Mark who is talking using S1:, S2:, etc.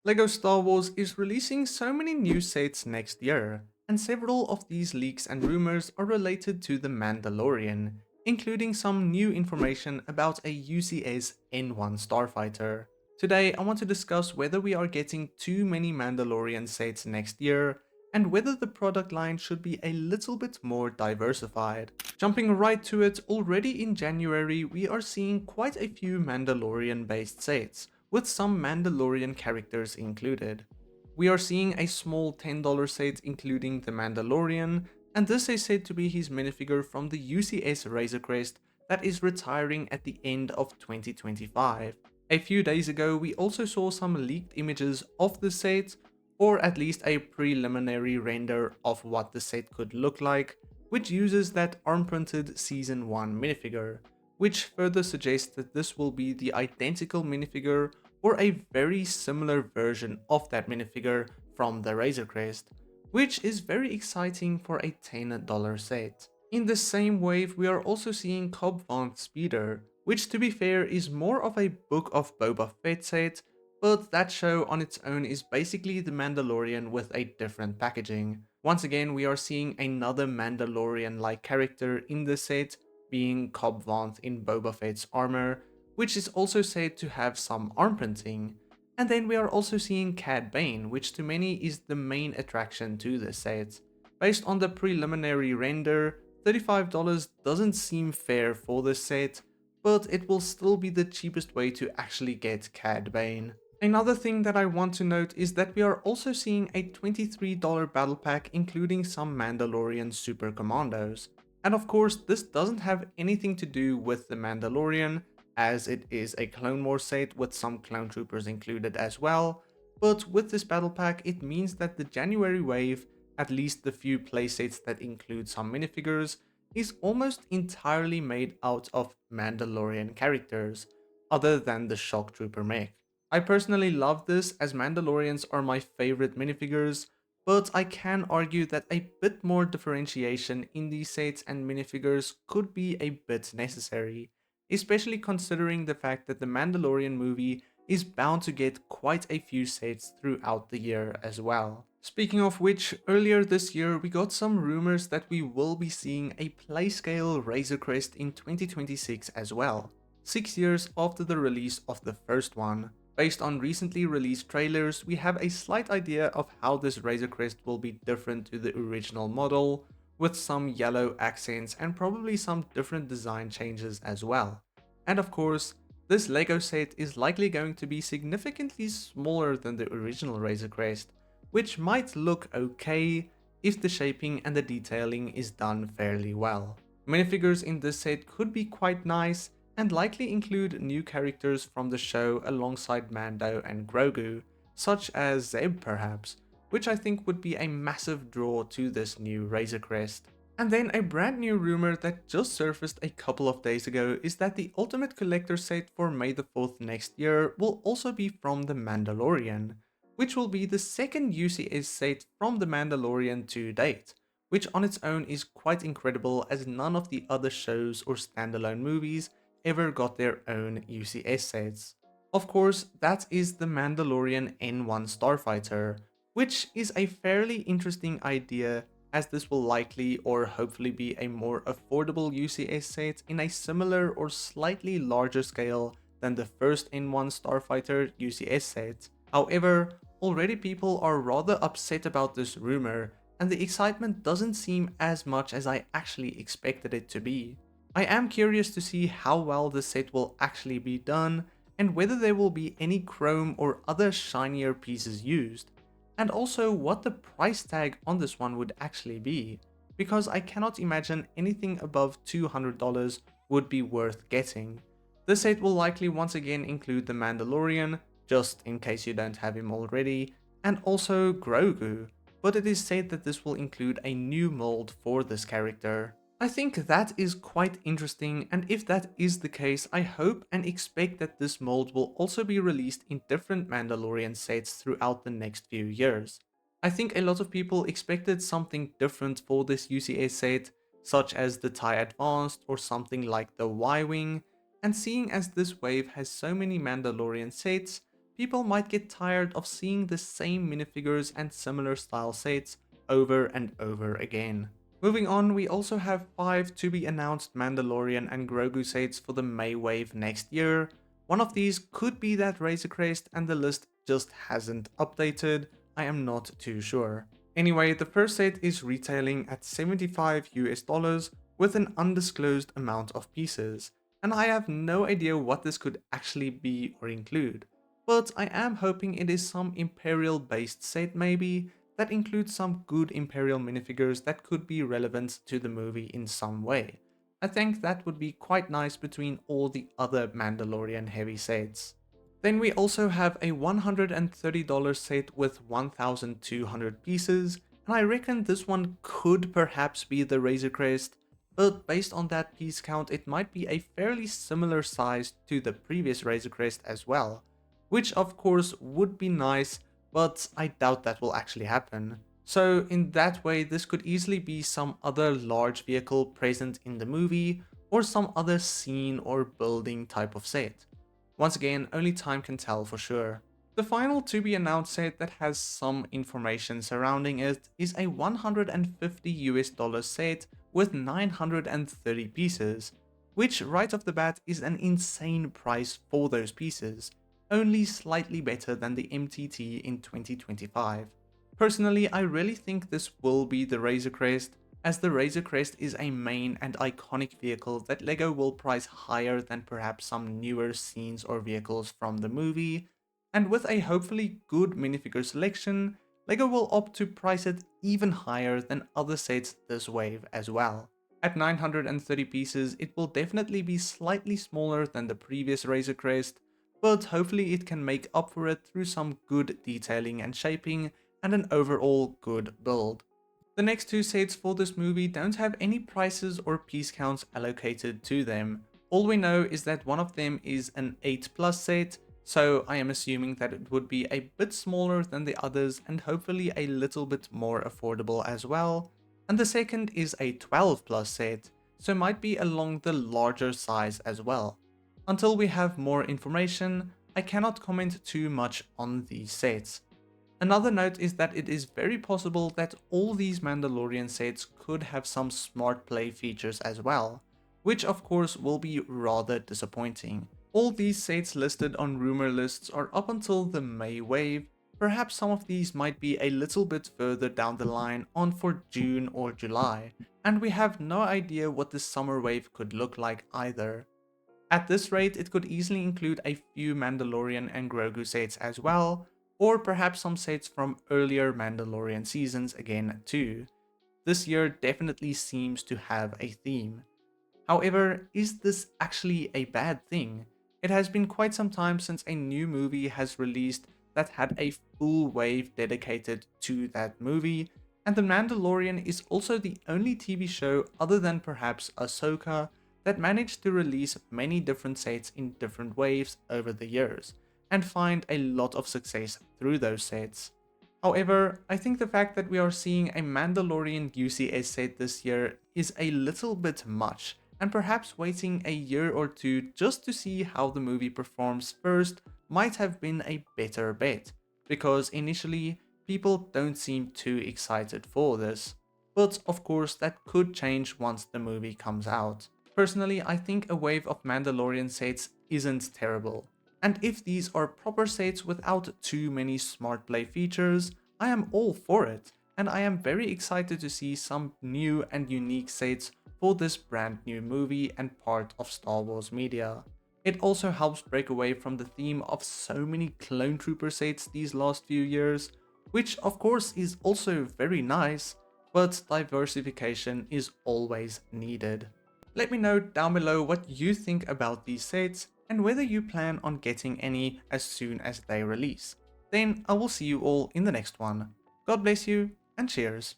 S1: LEGO Star Wars is releasing so many new sets next year, and several of these leaks and rumors are related to The Mandalorian, including some new information about a UCS N1 starfighter. Today, I want to discuss whether we are getting too many Mandalorian sets next year, and whether the product line should be a little bit more diversified. Jumping right to it, already in January, we are seeing quite a few Mandalorian based sets, with some Mandalorian characters included. We are seeing a small $10 set including the Mandalorian, and this is said to be his minifigure from the UCS Razor Crest that is retiring at the end of 2025. A few days ago, we also saw some leaked images of the set, or at least a preliminary render of what the set could look like, which uses that arm-printed Season 1 minifigure, which further suggests that this will be the identical minifigure or a very similar version of that minifigure from the Razor Crest, which is very exciting for a $10 set. In the same wave, we are also seeing Cobb Vanth Speeder, which to be fair is more of a Book of Boba Fett set, but that show on its own is basically The Mandalorian with a different packaging. Once again, we are seeing another Mandalorian-like character in the set, being Cobb Vanth in Boba Fett's armor, which is also said to have some arm printing. And then we are also seeing Cad Bane, which to many is the main attraction to this set. Based on the preliminary render, $35 doesn't seem fair for this set, but it will still be the cheapest way to actually get Cad Bane. Another thing that I want to note is that we are also seeing a $23 battle pack including some Mandalorian Super Commandos. And of course, this doesn't have anything to do with the Mandalorian, as it is a Clone Wars set with some clone troopers included as well, but with this battle pack it means that the January wave, at least the few playsets that include some minifigures, is almost entirely made out of Mandalorian characters, other than the Shock Trooper mech. I personally love this as Mandalorians are my favorite minifigures, but I can argue that a bit more differentiation in these sets and minifigures could be a bit necessary, especially considering the fact that the Mandalorian movie is bound to get quite a few sets throughout the year as well. Speaking of which, earlier this year we got some rumors that we will be seeing a Playscale Razor Crest in 2026 as well, 6 years after the release of the first one. Based on recently released trailers, we have a slight idea of how this Razor Crest will be different to the original model, with some yellow accents and probably some different design changes as well. And of course, this LEGO set is likely going to be significantly smaller than the original Razor Crest, which might look okay if the shaping and the detailing is done fairly well. Minifigures in this set could be quite nice and likely include new characters from the show alongside Mando and Grogu, such as Zeb perhaps, which I think would be a massive draw to this new Razor Crest. And then a brand new rumor that just surfaced a couple of days ago is that the Ultimate Collector set for May the 4th next year will also be from The Mandalorian, which will be the second UCS set from The Mandalorian to date, which on its own is quite incredible as none of the other shows or standalone movies ever got their own UCS sets. Of course, that is the Mandalorian N1 Starfighter, which is a fairly interesting idea as this will likely or hopefully be a more affordable UCS set in a similar or slightly larger scale than the first N1 Starfighter UCS set. However, already people are rather upset about this rumor, and the excitement doesn't seem as much as I actually expected it to be. I am curious to see how well the set will actually be done, and whether there will be any chrome or other shinier pieces used, and also what the price tag on this one would actually be, because I cannot imagine anything above $200 would be worth getting. The set will likely once again include the Mandalorian, just in case you don't have him already, and also Grogu, but it is said that this will include a new mold for this character. I think that is quite interesting, and if that is the case, I hope and expect that this mold will also be released in different Mandalorian sets throughout the next few years. I think a lot of people expected something different for this UCS set, such as the TIE Advanced or something like the Y-Wing, and seeing as this wave has so many Mandalorian sets, people might get tired of seeing the same minifigures and similar style sets over and over again. Moving on, we also have 5 to be announced Mandalorian and Grogu sets for the May wave next year. One of these could be that Razor Crest and the list just hasn't updated, I am not too sure. Anyway, the first set is retailing at $75 US with an undisclosed amount of pieces, and I have no idea what this could actually be or include. But I am hoping it is some Imperial based set maybe, that includes some good Imperial minifigures that could be relevant to the movie in some way. I think that would be quite nice between all the other Mandalorian heavy sets. Then we also have a $130 set with 1,200 pieces, and I reckon this one could perhaps be the Razor Crest, but based on that piece count it might be a fairly similar size to the previous Razor Crest as well, which of course would be nice, but I doubt that will actually happen. So in that way, this could easily be some other large vehicle present in the movie, or some other scene or building type of set. Once again, only time can tell for sure. The final to be announced set that has some information surrounding it is a $150 set with 930 pieces, which right off the bat is an insane price for those pieces, only slightly better than the MTT in 2025. Personally, I really think this will be the Razor Crest, as the Razor Crest is a main and iconic vehicle that LEGO will price higher than perhaps some newer scenes or vehicles from the movie, and with a hopefully good minifigure selection, LEGO will opt to price it even higher than other sets this wave as well. At 930 pieces, it will definitely be slightly smaller than the previous Razor Crest, but hopefully it can make up for it through some good detailing and shaping and an overall good build. The next two sets for this movie don't have any prices or piece counts allocated to them. All we know is that one of them is an 8+ set, so I am assuming that it would be a bit smaller than the others and hopefully a little bit more affordable as well. And the second is a 12+ set, so might be along the larger size as well. Until we have more information, I cannot comment too much on these sets. Another note is that it is very possible that all these Mandalorian sets could have some smart play features as well, which of course will be rather disappointing. All these sets listed on rumor lists are up until the May wave. Perhaps some of these might be a little bit further down the line on for June or July, and we have no idea what the summer wave could look like either. At this rate, it could easily include a few Mandalorian and Grogu sets as well, or perhaps some sets from earlier Mandalorian seasons again too. This year definitely seems to have a theme. However, is this actually a bad thing? It has been quite some time since a new movie has released that had a full wave dedicated to that movie, and The Mandalorian is also the only TV show other than perhaps Ahsoka that managed to release many different sets in different waves over the years, and find a lot of success through those sets. However, I think the fact that we are seeing a Mandalorian UCS set this year is a little bit much, and perhaps waiting a year or two just to see how the movie performs first might have been a better bet, because initially people don't seem too excited for this. But of course that could change once the movie comes out. Personally, I think a wave of Mandalorian sets isn't terrible. And if these are proper sets without too many smart play features, I am all for it, and I am very excited to see some new and unique sets for this brand new movie and part of Star Wars media. It also helps break away from the theme of so many clone trooper sets these last few years, which of course is also very nice, but diversification is always needed. Let me know down below what you think about these sets and whether you plan on getting any as soon as they release. Then I will see you all in the next one. God bless you and cheers.